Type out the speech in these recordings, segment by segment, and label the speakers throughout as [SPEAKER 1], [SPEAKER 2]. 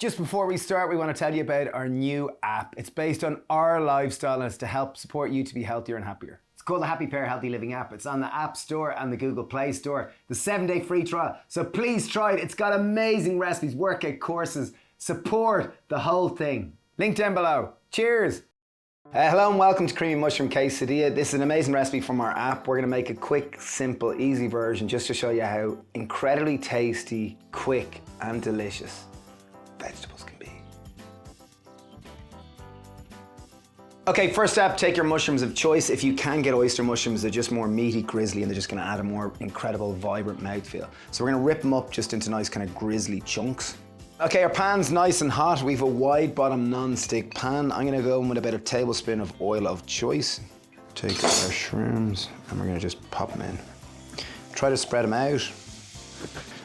[SPEAKER 1] Just before we start, we want to tell you about our new app. It's based on our lifestyle and it's to help support you to be healthier and happier. It's called the Happy Pear Healthy Living app. It's on the App Store and the Google Play Store. The 7-day free trial. So please try it. It's got amazing recipes, workout courses. Support the whole thing. Link down below. Cheers. Hello and welcome to Creamy Mushroom Quesadilla. This is an amazing recipe from our app. We're going to make a quick, simple, easy version just to show you how incredibly tasty, quick and delicious vegetables can be. Okay, first up, take your mushrooms of choice. If you can get oyster mushrooms, they're just more meaty, grizzly, and they're just gonna add a more incredible, vibrant mouthfeel. So we're gonna rip them up just into nice kind of grizzly chunks. Okay, our pan's nice and hot. We've a wide bottom non-stick pan. I'm gonna go in with about a tablespoon of oil of choice. Take our shrooms and we're gonna just pop them in. Try to spread them out.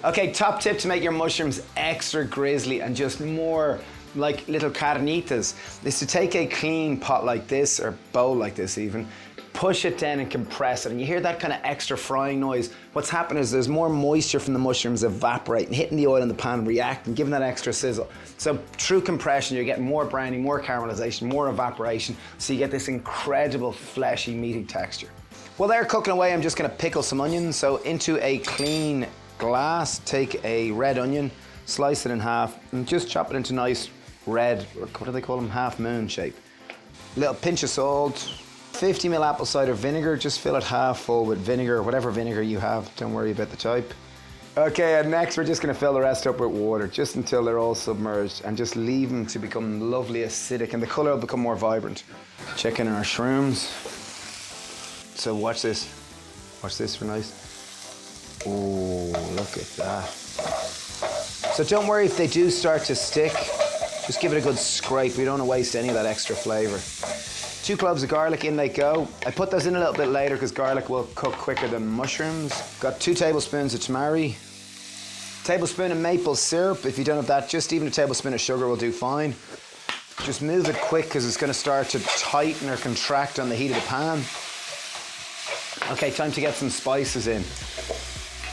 [SPEAKER 1] Okay, top tip to make your mushrooms extra grizzly and just more like little carnitas is to take a clean pot like this, or bowl like this even, push it down and compress it. And you hear that kind of extra frying noise. What's happening is there's more moisture from the mushrooms evaporating, hitting the oil in the pan, reacting, giving that extra sizzle. So through compression, you're getting more browning, more caramelization, more evaporation. So you get this incredible fleshy, meaty texture. While they're cooking away, I'm just gonna pickle some onions. So into a clean glass, take a red onion, slice it in half, and just chop it into nice red, or what do they call them, half moon shape. Little pinch of salt, 50 ml apple cider vinegar, just fill it half full with vinegar, whatever vinegar you have, don't worry about the type. Okay, and next we're just gonna fill the rest up with water, just until they're all submerged, and just leave them to become lovely acidic, and the color will become more vibrant. Check in our shrooms. So watch this for nice. Oh, look at that. So don't worry if they do start to stick. Just give it a good scrape. We don't want to waste any of that extra flavor. 2 cloves of garlic, in they go. I put those in a little bit later because garlic will cook quicker than mushrooms. Got 2 tablespoons of tamari. Tablespoon of maple syrup. If you don't have that, just even a tablespoon of sugar will do fine. Just move it quick because it's going to start to tighten or contract on the heat of the pan. Okay, time to get some spices in.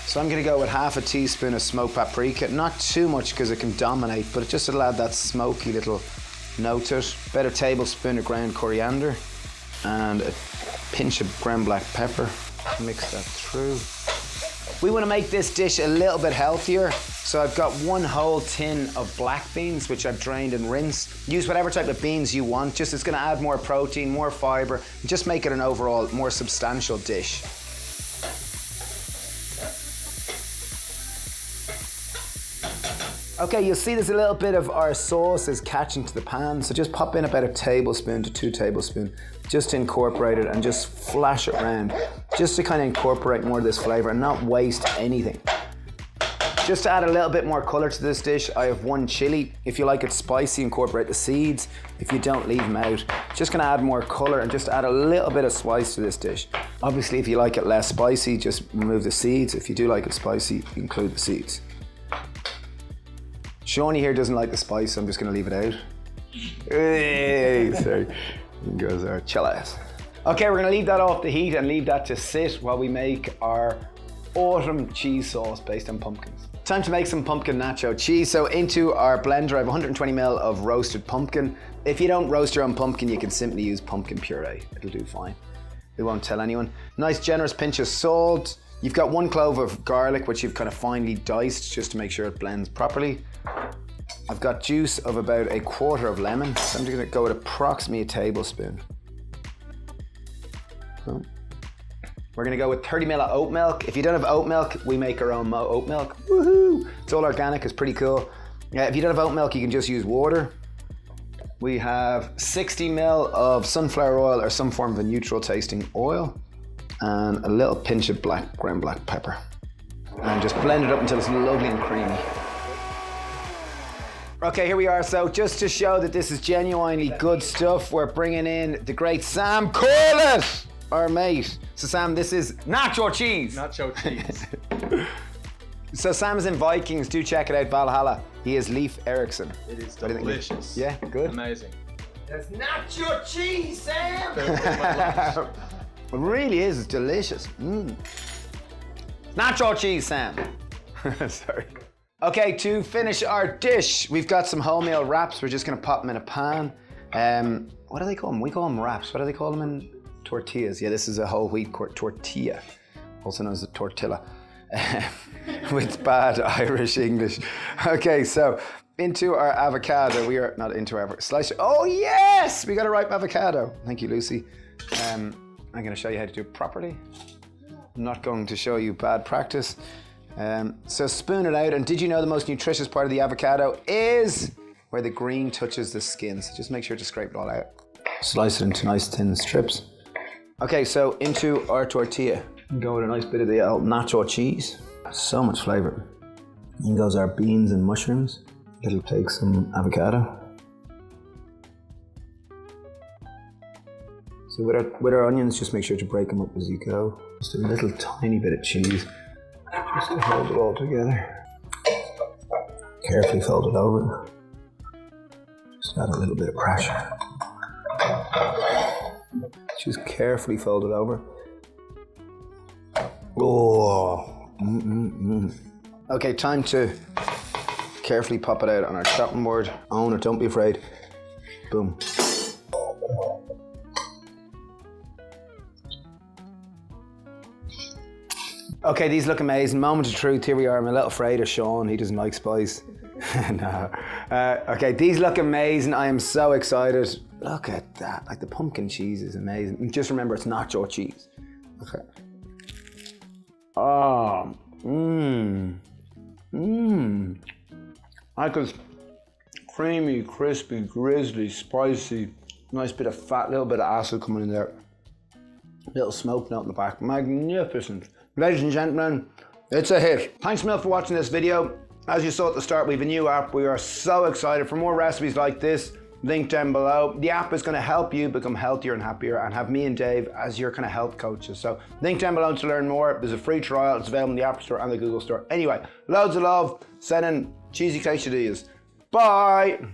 [SPEAKER 1] So I'm gonna go with half a teaspoon of smoked paprika. Not too much because it can dominate, but it just will add that smoky little note to it. About a tablespoon of ground coriander and a pinch of ground black pepper. Mix that through. We wanna make this dish a little bit healthier. So I've got 1 whole tin of black beans, which I've drained and rinsed. Use whatever type of beans you want. Just it's gonna add more protein, more fiber, and just make it an overall more substantial dish. Okay, you'll see there's a little bit of our sauce is catching to the pan, so just pop in about a tablespoon to 2 tablespoons, just to incorporate it and just flash it around, just to kind of incorporate more of this flavor and not waste anything. Just to add a little bit more color to this dish, I have 1 chili. If you like it spicy, incorporate the seeds. If you don't, leave them out. Just gonna add more color and just add a little bit of spice to this dish. Obviously, if you like it less spicy, just remove the seeds. If you do like it spicy, include the seeds. Shawnee here doesn't like the spice, so I'm just gonna leave it out. Hey, sorry. There goes our chillax. Okay, we're gonna leave that off the heat and leave that to sit while we make our autumn cheese sauce based on pumpkins. Time to make some pumpkin nacho cheese. So into our blender, I have 120 ml of roasted pumpkin. If you don't roast your own pumpkin, you can simply use pumpkin puree. It'll do fine. We won't tell anyone. Nice generous pinch of salt. You've got 1 clove of garlic, which you've kind of finely diced just to make sure it blends properly. I've got juice of about a 1/4 of lemon. So I'm just gonna go with approximately a tablespoon. So we're gonna go with 30 ml of oat milk. If you don't have oat milk, we make our own oat milk. Woohoo! It's all organic, it's pretty cool. Yeah, if you don't have oat milk, you can just use water. We have 60 ml of sunflower oil or some form of a neutral tasting oil, and a little pinch of ground black pepper. And just blend it up until it's lovely and creamy. Okay, here we are. So just to show that this is genuinely good stuff, we're bringing in the great Sam Corlett, our mate. So Sam, this is nacho cheese.
[SPEAKER 2] Nacho cheese.
[SPEAKER 1] So Sam's in Vikings, do check it out, Valhalla. He is Leif Erikson.
[SPEAKER 2] It is delicious.
[SPEAKER 1] Yeah, good.
[SPEAKER 2] Amazing.
[SPEAKER 3] That's nacho cheese, Sam!
[SPEAKER 1] It really is, it's delicious. Nacho cheese, Sam. Sorry. Okay, to finish our dish, we've got some wholemeal wraps. We're just gonna pop them in a pan. What do they call them? We call them wraps. What do they call them in tortillas? Yeah, this is a whole wheat tortilla, also known as a tortilla, with bad Irish English. Okay, so into our avocado. We are not into our slice. Oh yes, we got a ripe avocado. Thank you, Lucy. I'm gonna show you how to do it properly. I'm not going to show you bad practice. So spoon it out, and did you know the most nutritious part of the avocado is where the green touches the skin? So just make sure to scrape it all out. Slice it into nice thin strips. Okay, so into our tortilla. Go with a nice bit of the old nacho cheese. So much flavor. In goes our beans and mushrooms. It'll take some avocado. So with our onions, just make sure to break them up as you go. Just a little tiny bit of cheese. Just to hold it all together. Carefully fold it over. Just add a little bit of pressure. Just carefully fold it over. Oh. Okay, time to carefully pop it out on our chopping board. Own it, don't be afraid. Boom. Okay, these look amazing. Moment of truth, here we are. I'm a little afraid of Sean, he doesn't like spice. No. Okay, these look amazing. I am so excited. Look at that, like the pumpkin cheese is amazing. And just remember, it's nacho cheese. Okay. Oh, Like it's creamy, crispy, grizzly, spicy, nice bit of fat, little bit of acid coming in there. Little smoke note in the back, magnificent. Ladies and gentlemen, it's a hit. Thanks a million for watching this video. As you saw at the start, we have a new app. We are so excited for more recipes like this. Link down below. The app is going to help you become healthier and happier and have me and Dave as your kind of health coaches. So link down below to learn more. There's a free trial. It's available in the App Store and the Google Store. Anyway, loads of love. Send in cheesy quesadillas. Bye.